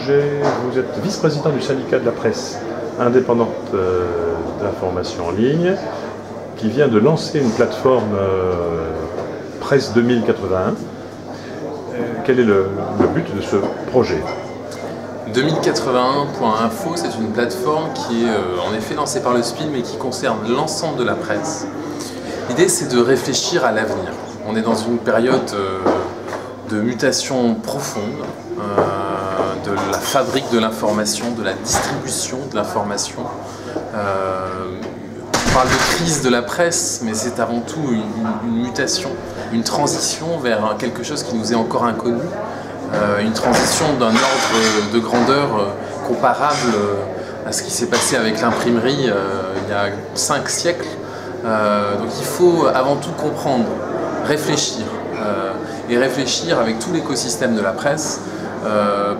projet, vous êtes vice-président du syndicat de la presse indépendante d'information en ligne, qui vient de lancer une plateforme Presse 2081. Quel est le but de ce projet ? 2081.info, c'est une plateforme qui est en effet lancée par le SPIL, mais qui concerne l'ensemble de la presse. L'idée, c'est de réfléchir à l'avenir. On est dans une période de mutation profonde, de la fabrique de l'information, de la distribution de l'information. On parle de crise de la presse, mais c'est avant tout une mutation, une transition vers quelque chose qui nous est encore inconnu, une transition d'un ordre de grandeur comparable à ce qui s'est passé avec l'imprimerie il y a 5 siècles. Donc il faut avant tout comprendre, réfléchir, et réfléchir avec tout l'écosystème de la presse,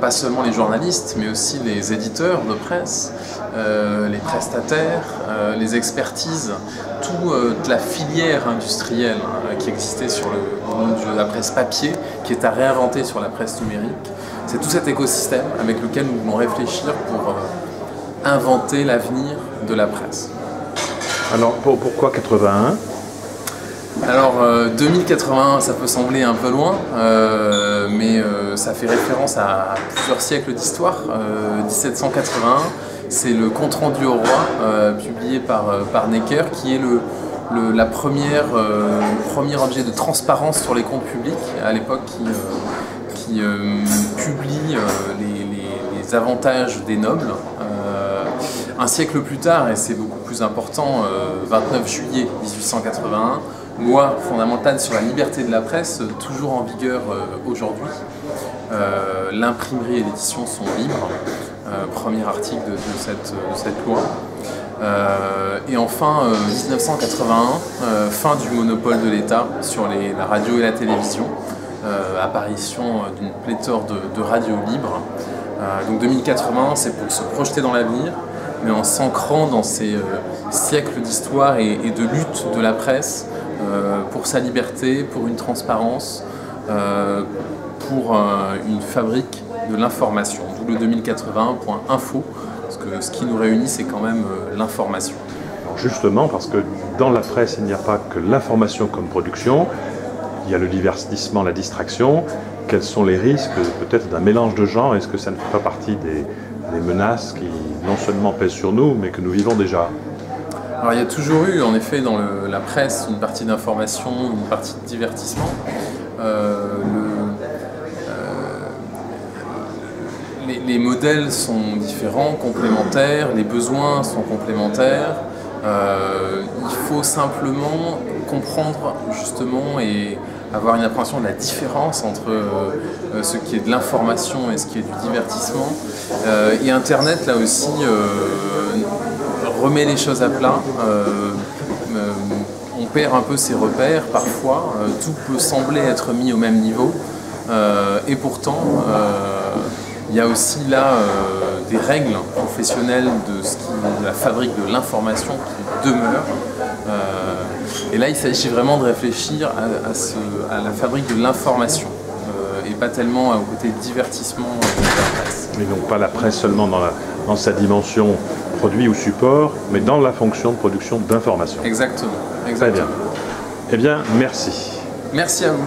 pas seulement les journalistes, mais aussi les éditeurs de presse, les prestataires, les expertises, toute la filière industrielle qui existait sur le monde de la presse papier, qui est à réinventer sur la presse numérique. C'est tout cet écosystème avec lequel nous devons réfléchir pour inventer l'avenir de la presse. Alors pourquoi 81 ? Alors 2081, ça peut sembler un peu loin, mais ça fait référence à plusieurs siècles d'histoire. 1781, c'est le compte-rendu au roi, publié par Necker, qui est le premier objet de transparence sur les comptes publics, à l'époque qui publie les avantages des nobles. Un siècle plus tard, et c'est beaucoup plus important, 29 juillet 1881, loi fondamentale sur la liberté de la presse, toujours en vigueur aujourd'hui. L'imprimerie et l'édition sont libres, premier article de cette loi. Et enfin, 1981, fin du monopole de l'État sur la radio et la télévision, apparition d'une pléthore de radios libres. Donc 2080, c'est pour se projeter dans l'avenir, mais en s'ancrant dans ces siècles d'histoire et de lutte de la presse pour sa liberté, pour une transparence, pour une fabrique de l'information. D'où le 2081.info, parce que ce qui nous réunit, c'est quand même l'information. Justement, parce que dans la presse, il n'y a pas que l'information comme production, il y a le divertissement, la distraction. Quels sont les risques peut-être d'un mélange de genres? Est-ce que ça ne fait pas partie des menaces qui non seulement pèsent sur nous, mais que nous vivons déjà? Alors il y a toujours eu en effet dans la presse une partie d'information, une partie de divertissement. Les modèles sont différents, complémentaires, les besoins sont complémentaires. Il faut simplement comprendre justement et avoir une appréhension de la différence entre ce qui est de l'information et ce qui est du divertissement. Et Internet, là aussi, remet les choses à plat. On perd un peu ses repères parfois. Tout peut sembler être mis au même niveau. Et pourtant, il y a aussi là des règles professionnelles de la fabrique de l'information qui demeurent. Et là, il s'agit vraiment de réfléchir à la fabrique de l'information et pas tellement au côté divertissement de la presse. Mais donc pas la presse seulement dans sa dimension produit ou support, mais dans la fonction de production d'information. Exactement. Très bien. Eh bien, merci. Merci à vous.